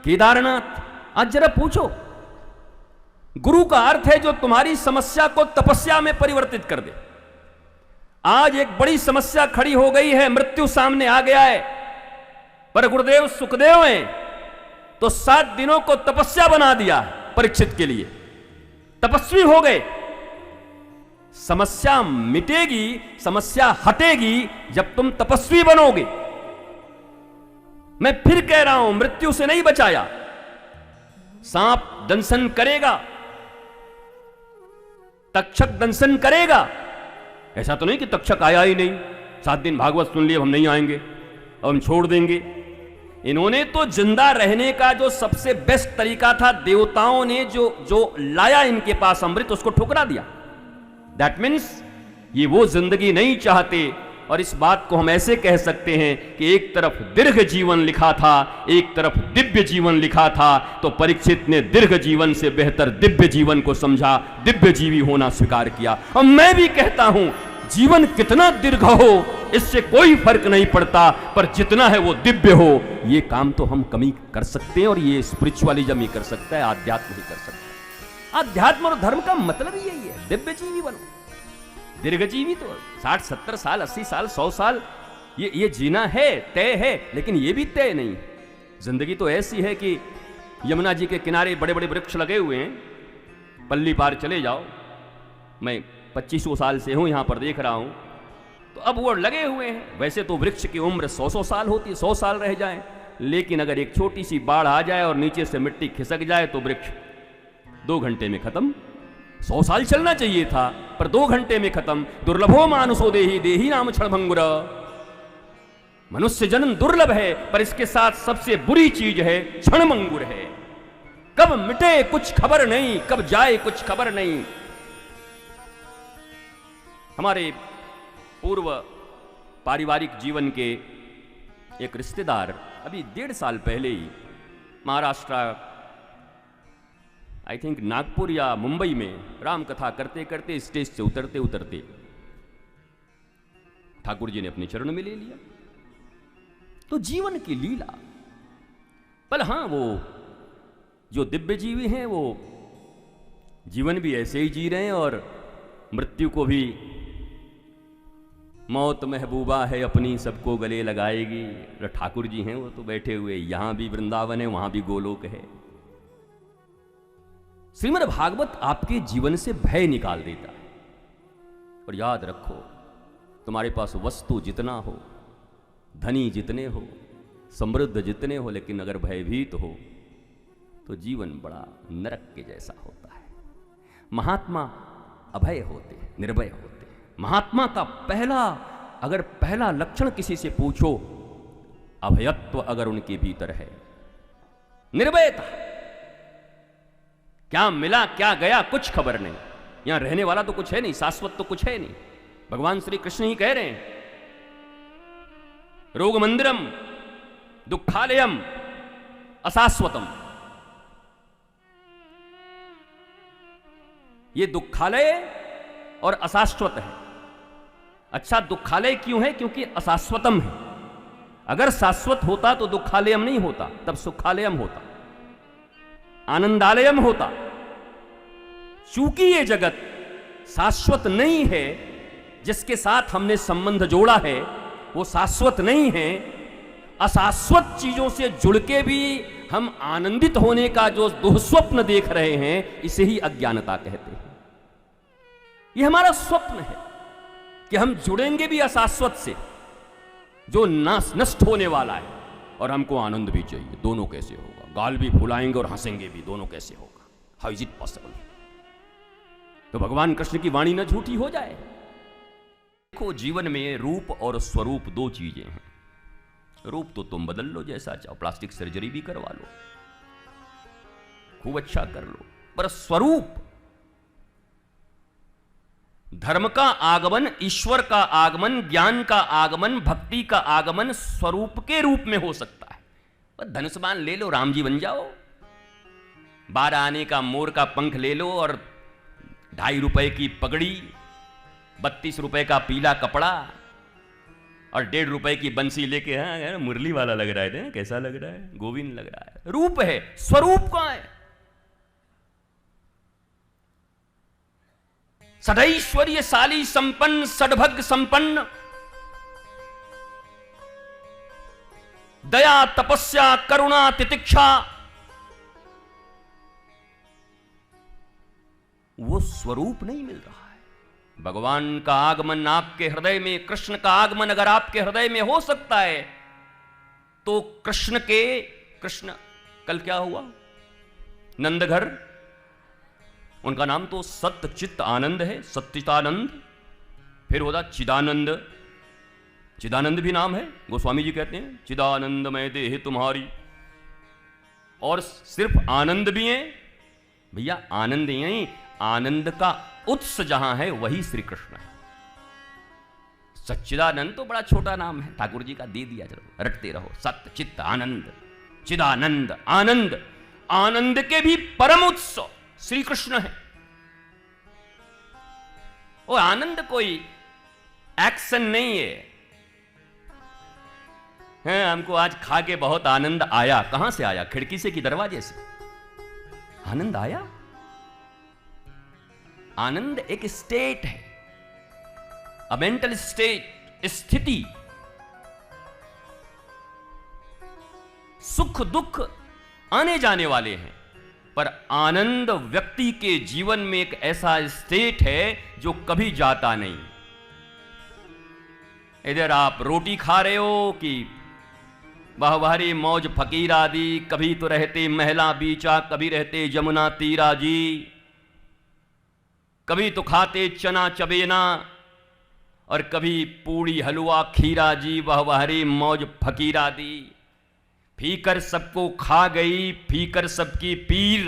केदारनाथ। आज जरा पूछो, गुरु का अर्थ है जो तुम्हारी समस्या को तपस्या में परिवर्तित कर दे। आज एक बड़ी समस्या खड़ी हो गई है, मृत्यु सामने आ गया है, पर गुरुदेव सुखदेव हैं तो 7 दिनों को तपस्या बना दिया परीक्षित के लिए, तपस्वी हो गए। समस्या मिटेगी, समस्या हटेगी जब तुम तपस्वी बनोगे। मैं फिर कह रहा हूं, मृत्यु से नहीं बचाया, सांप दंशन करेगा, तक्षक दंशन करेगा। ऐसा तो नहीं कि तक्षक आया ही नहीं, 7 दिन भागवत सुन लिए, हम नहीं आएंगे, अब हम छोड़ देंगे। इन्होंने तो जिंदा रहने का जो सबसे बेस्ट तरीका था, देवताओं ने जो लाया इनके पास अमृत, उसको ठुकरा दिया। दैट मीन्स ये वो जिंदगी नहीं चाहते। और इस बात को हम ऐसे कह सकते हैं कि एक तरफ दीर्घ जीवन लिखा था, एक तरफ दिव्य जीवन लिखा था, तो परीक्षित ने दीर्घ जीवन से बेहतर दिव्य जीवन को समझा, दिव्य जीवी होना स्वीकार किया। और मैं भी कहता हूं, जीवन कितना दीर्घ हो इससे कोई फर्क नहीं पड़ता, पर जितना है वो दिव्य हो, ये काम तो हम कमी कर सकते हैं। और ये स्पिरिचुअलिज्म ही कर सकता है, आध्यात्म ही कर सकता है। अध्यात्म और धर्म का मतलब ही यही है, दिव्य जीवी बनो। दीर्घजीवी तो 60, 70 साल, 80 साल, 100 साल ये जीना है, तय है, लेकिन ये भी तय नहीं। जिंदगी तो ऐसी है कि यमुना जी के किनारे बड़े बड़े वृक्ष लगे हुए हैं, पल्ली पार चले जाओ, मैं 2500 साल से हूं यहां पर देख रहा हूं, तो अब वो लगे हुए हैं। वैसे तो वृक्ष की उम्र 100 साल होती है, 100 साल रह जाए, लेकिन अगर एक छोटी सी बाढ़ आ जाए और नीचे से मिट्टी खिसक जाए तो वृक्ष 2 घंटे में खत्म। 100 साल चलना चाहिए था, पर 2 घंटे में खत्म। दुर्लभो मानुषो देही, देही नाम क्षणभंगुर। मनुष्य जन्म दुर्लभ है, पर इसके साथ सबसे बुरी चीज है क्षणभंगुर है। कब मिटे कुछ खबर नहीं, कब जाए कुछ खबर नहीं। हमारे पूर्व पारिवारिक जीवन के एक रिश्तेदार अभी 1.5 साल पहले ही महाराष्ट्र, आई थिंक नागपुर या मुंबई में राम कथा करते करते स्टेज से उतरते उतरते ठाकुर जी ने अपने चरण में ले लिया। तो जीवन की लीला। पर हां, वो जो दिव्य जीवी हैं वो जीवन भी ऐसे ही जी रहे हैं, और मृत्यु को भी मौत महबूबा है अपनी सबको गले लगाएगी। ठाकुर जी हैं वो तो बैठे हुए, यहां भी वृंदावन है, वहां भी गोलोक है। श्रीमद् भागवत आपके जीवन से भय निकाल देता है। और याद रखो, तुम्हारे पास वस्तु जितना हो, धनी जितने हो, समृद्ध जितने हो, लेकिन अगर भयभीत हो तो जीवन बड़ा नरक के जैसा होता है। महात्मा अभय होते, निर्भय होते। महात्मा का पहला लक्षण किसी से पूछो, अभयत्व अगर उनके भीतर है, निर्भयता। क्या मिला क्या गया कुछ खबर नहीं। यहां रहने वाला तो कुछ है नहीं, शाश्वत तो कुछ है नहीं। भगवान श्री कृष्ण ही कह रहे हैं, रोग मंदिरम दुखालयम अशाश्वतम। ये दुखालय और अशाश्वत है। अच्छा, दुखालय क्यों है? क्योंकि अशाश्वतम है। अगर शाश्वत होता तो दुखालयम नहीं होता, तब सुखालयम होता, आनंदालयम होता। चूंकि ये जगत शाश्वत नहीं है, जिसके साथ हमने संबंध जोड़ा है वो शाश्वत नहीं है। अशाश्वत चीजों से जुड़ के भी हम आनंदित होने का जो दुःस्वप्न देख रहे हैं, इसे ही अज्ञानता कहते हैं। ये हमारा स्वप्न है कि हम जुड़ेंगे भी अशाश्वत से, जो नष्ट होने वाला है, और हमको आनंद भी चाहिए। दोनों कैसे होगा? गाल भी फुलाएंगे और हंसेंगे भी, दोनों कैसे होगा? How is it possible? तो भगवान कृष्ण की वाणी न झूठी हो जाए। देखो, जीवन में रूप और स्वरूप 2 चीजें हैं। रूप तो तुम बदल लो जैसा चाहो, प्लास्टिक सर्जरी भी करवा लो, खूब अच्छा कर लो, पर स्वरूप, धर्म का आगमन, ईश्वर का आगमन, ज्ञान का आगमन, भक्ति का आगमन स्वरूप के रूप में हो सकता है। पर धनुष्मान ले लो, राम जी बन जाओ। 12 आने का मोर का पंख ले लो और 2.5 रुपए की पगड़ी, 32 रुपए का पीला कपड़ा, और 1.5 रुपए की बंसी लेके, हाँ मुरली वाला लग रहा है, कैसा लग रहा है, गोविंद लग रहा है। रूप है, स्वरूप कहां है? सदैश्वर्यशाली संपन्न, सद्भग संपन्न, दया तपस्या करुणा तितिक्षा, वो स्वरूप नहीं मिल रहा है। भगवान का आगमन आपके हृदय में, कृष्ण का आगमन अगर आपके हृदय में हो सकता है तो कृष्ण कल क्या हुआ, नंदघर, उनका नाम तो सत्य चित्त आनंद है, सच्चिदानंद, फिर होता चिदानंद, चिदानंद भी नाम है, गोस्वामी जी कहते हैं चिदानंदमय देह तुम्हारी। और सिर्फ आनंद भी है भैया, आनंद यही, आनंद का उत्स जहां है वही श्री कृष्ण है। सच्चिदानंद तो बड़ा छोटा नाम है, ठाकुर जी का दे दिया, चलो रटते रहो, सत्य चित्त आनंद, चिदानंद, आनंद, आनंद के भी परम उत्स श्री कृष्ण है। वो आनंद कोई एक्शन नहीं है। हमको आज खा के बहुत आनंद आया, कहां से आया? खिड़की से कि दरवाजे से? आनंद आया? आनंद एक स्टेट है, अ मेंटल स्टेट, स्थिति। सुख दुख आने जाने वाले हैं, पर आनंद व्यक्ति के जीवन में एक ऐसा स्टेट है जो कभी जाता नहीं। इधर आप रोटी खा रहे हो कि बाहवारी मौज फकीर आदि, कभी तो रहते महला बीचा, कभी रहते जमुना तीरा जी, कभी तो खाते चना चबेना, और कभी पूड़ी हलवा खीरा जी, बाहवारी मौज फकीर आदि। फीकर सबको खा गई, फीकर सबकी पीर,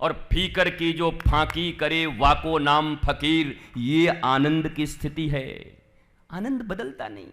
और फीकर की जो फांकी करे वाको नाम फकीर। ये आनंद की स्थिति है। आनंद बदलता नहीं।